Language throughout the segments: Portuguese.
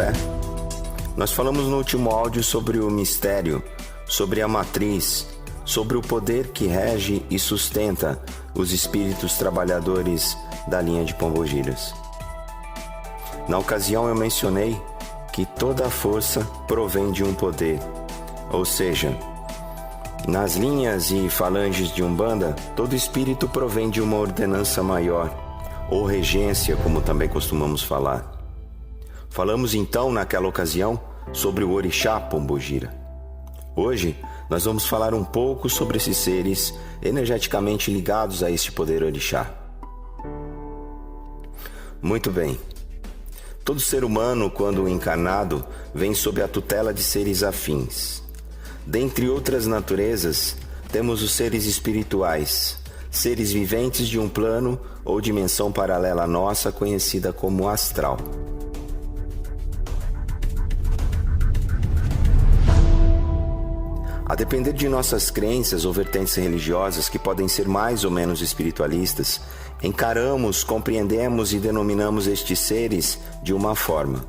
fé? Nós falamos no último áudio sobre o mistério, sobre a matriz, sobre o poder que rege e sustenta os espíritos trabalhadores da linha de Pombogiras. Na ocasião eu mencionei que toda a força provém de um poder, ou seja, nas linhas e falanges de Umbanda, todo espírito provém de uma ordenança maior, ou regência, como também costumamos falar. Falamos então, naquela ocasião, sobre o Orixá Pombogira. Hoje, nós vamos falar um pouco sobre esses seres energeticamente ligados a este poder Orixá. Muito bem. Todo ser humano, quando encarnado, vem sob a tutela de seres afins. Dentre outras naturezas, temos os seres espirituais, seres viventes de um plano ou dimensão paralela à nossa, conhecida como astral. A depender de nossas crenças ou vertentes religiosas, que podem ser mais ou menos espiritualistas, encaramos, compreendemos e denominamos estes seres de uma forma.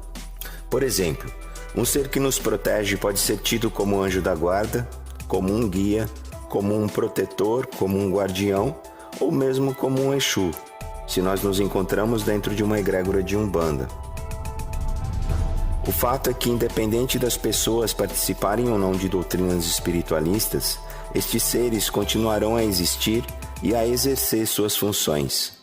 Por exemplo, um ser que nos protege pode ser tido como anjo da guarda, como um guia, como um protetor, como um guardião ou mesmo como um Exu, se nós nos encontramos dentro de uma egrégora de Umbanda. O fato é que, independente das pessoas participarem ou não de doutrinas espiritualistas, estes seres continuarão a existir e a exercer suas funções.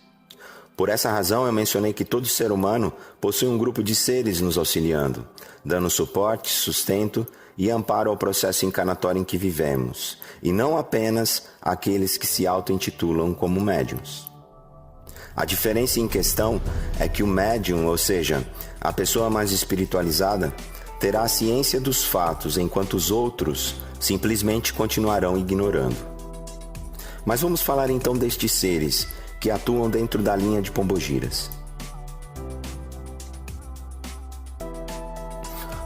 Por essa razão, eu mencionei que todo ser humano possui um grupo de seres nos auxiliando, dando suporte, sustento e amparo ao processo encarnatório em que vivemos, e não apenas aqueles que se auto-intitulam como médiuns. A diferença em questão é que o médium, ou seja, a pessoa mais espiritualizada, terá a ciência dos fatos, enquanto os outros simplesmente continuarão ignorando. Mas vamos falar então destes seres que atuam dentro da linha de Pombogiras.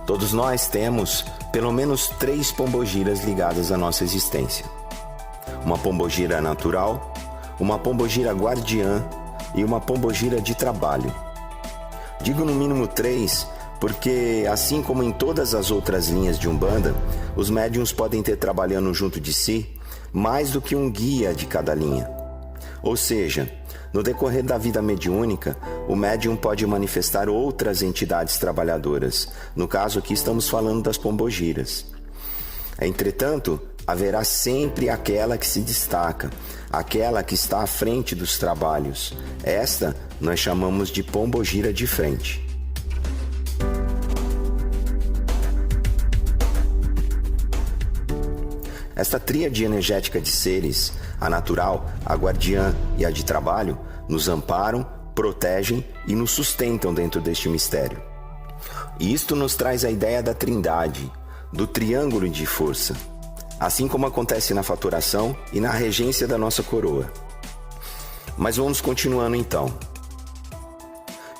Todos nós temos pelo menos 3 Pombogiras ligadas à nossa existência. Uma Pombogira natural, uma Pombogira guardiã e uma Pombogira de trabalho. Digo no mínimo 3 porque, assim como em todas as outras linhas de Umbanda, os médiuns podem ter trabalhando junto de si mais do que um guia de cada linha. Ou seja, no decorrer da vida mediúnica, o médium pode manifestar outras entidades trabalhadoras. No caso aqui estamos falando das Pombogiras. Entretanto, haverá sempre aquela que se destaca, aquela que está à frente dos trabalhos. Esta nós chamamos de Pombogira de frente. Esta tríade energética de seres, a natural, a guardiã e a de trabalho, nos amparam, protegem e nos sustentam dentro deste mistério. E isto nos traz a ideia da trindade, do triângulo de força, assim como acontece na faturação e na regência da nossa coroa. Mas vamos continuando então.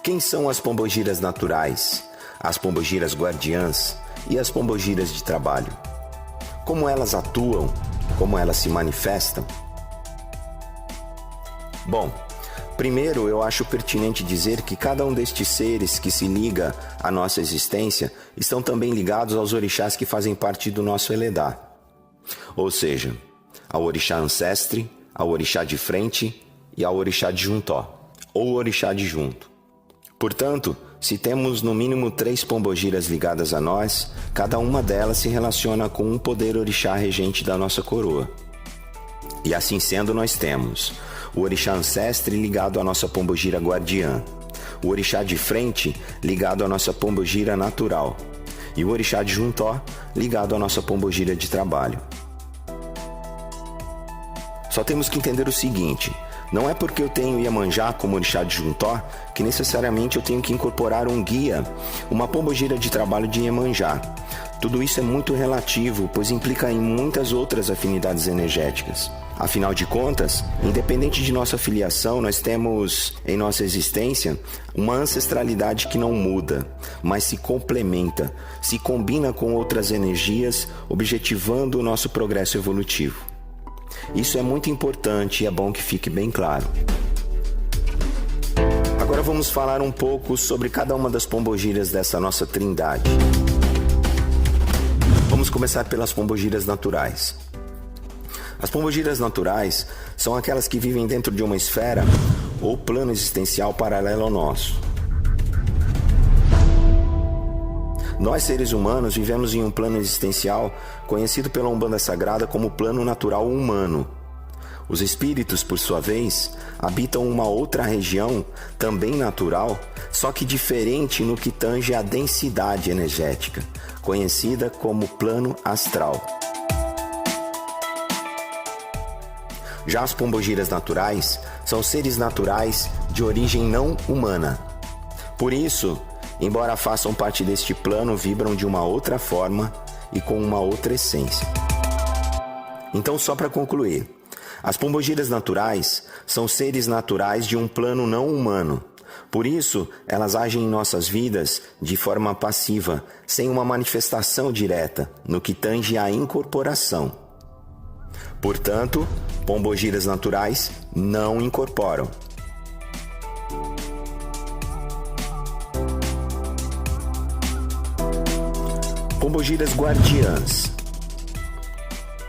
Quem são as Pombogiras naturais, as Pombogiras guardiãs e as Pombogiras de trabalho? Como elas atuam? Como elas se manifestam? Bom, primeiro eu acho pertinente dizer que cada um destes seres que se liga à nossa existência estão também ligados aos orixás que fazem parte do nosso Eledá. Ou seja, ao orixá ancestre, ao orixá de frente e ao orixá de juntó, ou orixá de junto. Portanto, se temos no mínimo 3 Pombogiras ligadas a nós, cada uma delas se relaciona com um poder orixá regente da nossa coroa. E assim sendo, nós temos o orixá ancestre ligado à nossa Pombogira guardiã, o orixá de frente ligado à nossa Pombogira natural e o orixá de juntó ligado à nossa Pombogira de trabalho. Só temos que entender o seguinte: não é porque eu tenho Iemanjá como orixá de juntó que necessariamente eu tenho que incorporar um guia, uma Pombogira de trabalho de Iemanjá. Tudo isso é muito relativo, pois implica em muitas outras afinidades energéticas. Afinal de contas, independente de nossa filiação, nós temos em nossa existência uma ancestralidade que não muda, mas se complementa, se combina com outras energias, objetivando o nosso progresso evolutivo. Isso é muito importante e é bom que fique bem claro. Agora vamos falar um pouco sobre cada uma das pombogiras dessa nossa trindade. Vamos começar pelas pombogiras naturais. As pombogiras naturais são aquelas que vivem dentro de uma esfera ou plano existencial paralelo ao nosso. Nós, seres humanos, vivemos em um plano existencial conhecido pela Umbanda Sagrada como plano natural humano. Os espíritos, por sua vez, habitam uma outra região, também natural, só que diferente no que tange à densidade energética, conhecida como plano astral. Já as pombogiras naturais são seres naturais de origem não humana. Por isso, embora façam parte deste plano, vibram de uma outra forma e com uma outra essência. Então, só para concluir, as pombogiras naturais são seres naturais de um plano não humano. Por isso, elas agem em nossas vidas de forma passiva, sem uma manifestação direta, no que tange à incorporação. Portanto, pombogiras naturais não incorporam. Pombogiras guardiãs.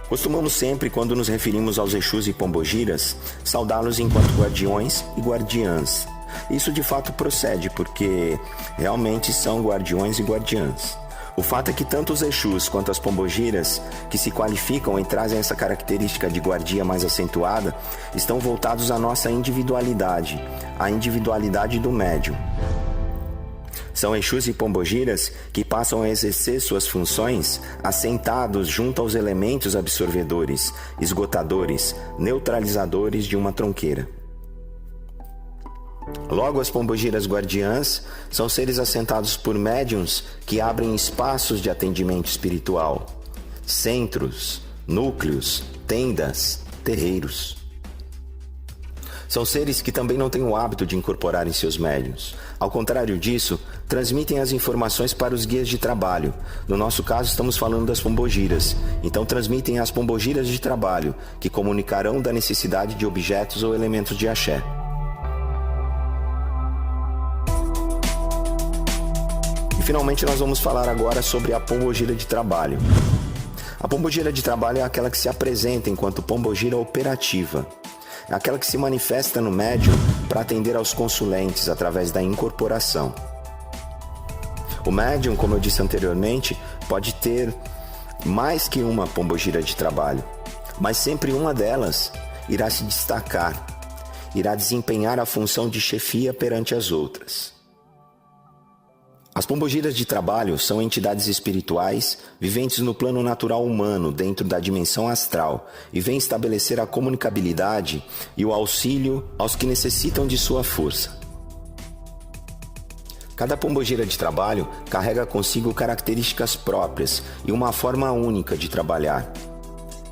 Costumamos sempre, quando nos referimos aos Exus e pombogiras, saudá-los enquanto guardiões e guardiãs. Isso de fato procede, porque realmente são guardiões e guardiãs. O fato é que tanto os Exus quanto as pombogiras, que se qualificam e trazem essa característica de guardia mais acentuada, estão voltados à nossa individualidade, à individualidade do médium. São Exus e pombogiras que passam a exercer suas funções assentados junto aos elementos absorvedores, esgotadores, neutralizadores de uma tronqueira. Logo, as pombogiras guardiãs são seres assentados por médiuns que abrem espaços de atendimento espiritual, centros, núcleos, tendas, terreiros. São seres que também não têm o hábito de incorporar em seus médiuns. Ao contrário disso, transmitem as informações para os guias de trabalho. No nosso caso, estamos falando das pombogiras. Então, transmitem as pombogiras de trabalho, que comunicarão da necessidade de objetos ou elementos de axé. E finalmente nós vamos falar agora sobre a pombogira de trabalho. A pombogira de trabalho é aquela que se apresenta enquanto pombogira operativa. É aquela que se manifesta no médium para atender aos consulentes através da incorporação. O médium, como eu disse anteriormente, pode ter mais que uma pombogira de trabalho, mas sempre uma delas irá se destacar, irá desempenhar a função de chefia perante as outras. As pombogiras de trabalho são entidades espirituais viventes no plano natural humano, dentro da dimensão astral, e vêm estabelecer a comunicabilidade e o auxílio aos que necessitam de sua força. Cada pombogira de trabalho carrega consigo características próprias e uma forma única de trabalhar.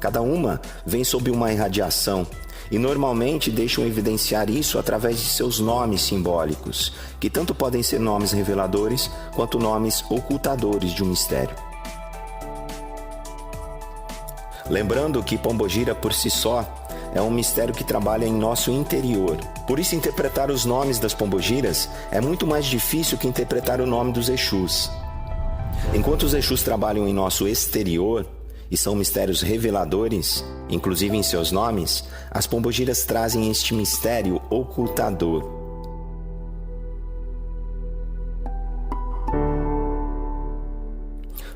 Cada uma vem sob uma irradiação e normalmente deixam evidenciar isso através de seus nomes simbólicos, que tanto podem ser nomes reveladores quanto nomes ocultadores de um mistério. Lembrando que pombogira por si só é um mistério que trabalha em nosso interior. Por isso, interpretar os nomes das pombogiras é muito mais difícil que interpretar o nome dos Exus. Enquanto os Exus trabalham em nosso exterior e são mistérios reveladores, inclusive em seus nomes, as pombogiras trazem este mistério ocultador.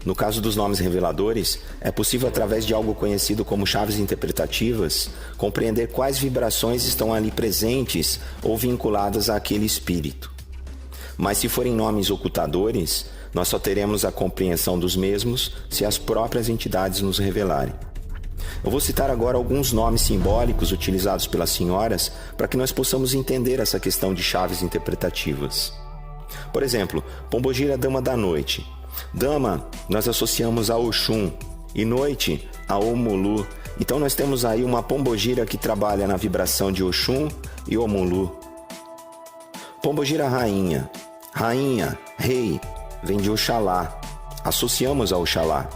No caso dos nomes reveladores, é possível, através de algo conhecido como chaves interpretativas, compreender quais vibrações estão ali presentes ou vinculadas àquele espírito. Mas se forem nomes ocultadores, nós só teremos a compreensão dos mesmos se as próprias entidades nos revelarem. Eu vou citar agora alguns nomes simbólicos utilizados pelas senhoras para que nós possamos entender essa questão de chaves interpretativas. Por exemplo, pombogira Dama da Noite. Dama nós associamos a Oxum e noite a Omulu. Então nós temos aí uma pombogira que trabalha na vibração de Oxum e Omulu. Pombogira Rainha. Rainha, rei, vem de Oxalá. Associamos a Oxalá.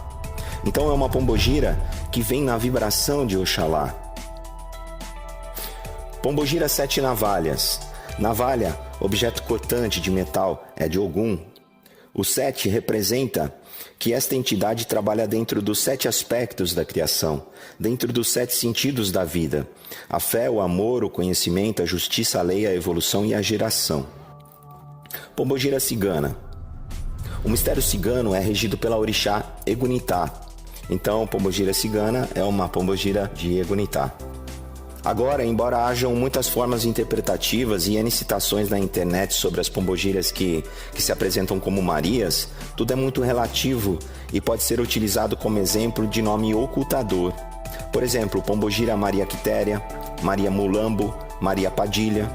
Então é uma pombogira que vem na vibração de Oxalá. Pombogira Sete Navalhas. Navalha, objeto cortante de metal, é de Ogum. O 7 representa que esta entidade trabalha dentro dos 7 aspectos da criação, dentro dos 7 sentidos da vida: a fé, o amor, o conhecimento, a justiça, a lei, a evolução e a geração. Pombogira cigana. O mistério cigano é regido pela orixá Egunitá. Então, pombogira cigana é uma pombogira de Egunitá. Agora, embora hajam muitas formas interpretativas e N citações na internet sobre as pombogiras que se apresentam como Marias, tudo é muito relativo e pode ser utilizado como exemplo de nome ocultador. Por exemplo, pombogira Maria Quitéria, Maria Mulambo, Maria Padilha.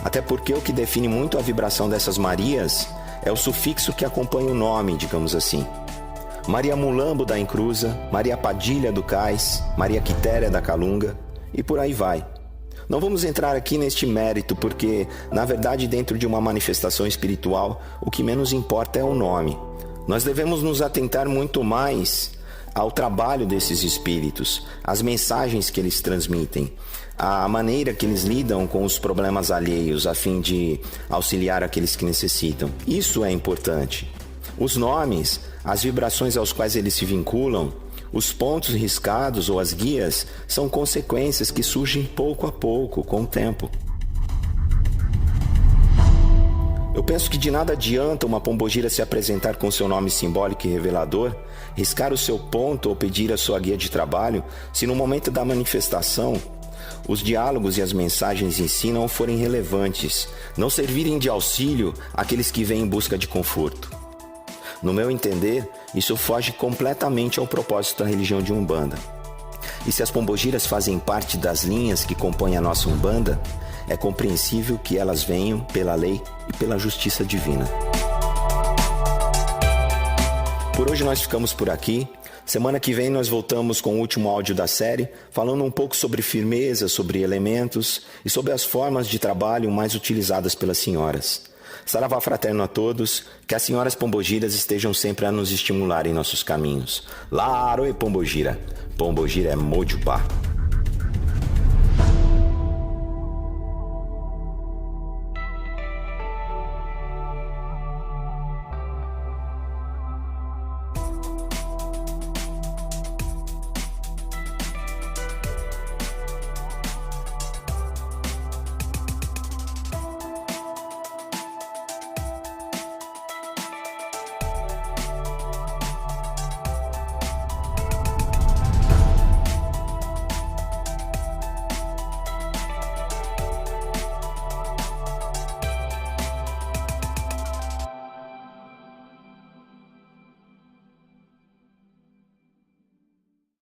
Até porque o que define muito a vibração dessas Marias é o sufixo que acompanha o nome, digamos assim. Maria Mulambo da Encruza, Maria Padilha do Cais, Maria Quitéria da Calunga, e por aí vai. Não vamos entrar aqui neste mérito porque, na verdade, dentro de uma manifestação espiritual, o que menos importa é o nome. Nós devemos nos atentar muito mais ao trabalho desses espíritos, às mensagens que eles transmitem, à maneira que eles lidam com os problemas alheios a fim de auxiliar aqueles que necessitam. Isso é importante. Os nomes, as vibrações aos quais eles se vinculam, os pontos riscados ou as guias são consequências que surgem pouco a pouco, com o tempo. Eu penso que de nada adianta uma pombogira se apresentar com seu nome simbólico e revelador, riscar o seu ponto ou pedir a sua guia de trabalho, se no momento da manifestação os diálogos e as mensagens em si não forem relevantes, não servirem de auxílio àqueles que vêm em busca de conforto. No meu entender, isso foge completamente ao propósito da religião de Umbanda. E se as pombogiras fazem parte das linhas que compõem a nossa Umbanda, é compreensível que elas venham pela lei e pela justiça divina. Por hoje nós ficamos por aqui. Semana que vem nós voltamos com o último áudio da série, falando um pouco sobre firmeza, sobre elementos e sobre as formas de trabalho mais utilizadas pelas senhoras. Saravá fraterno a todos, que as senhoras pombogiras estejam sempre a nos estimular em nossos caminhos. Laro e pombogira, pombogira é Mojubá.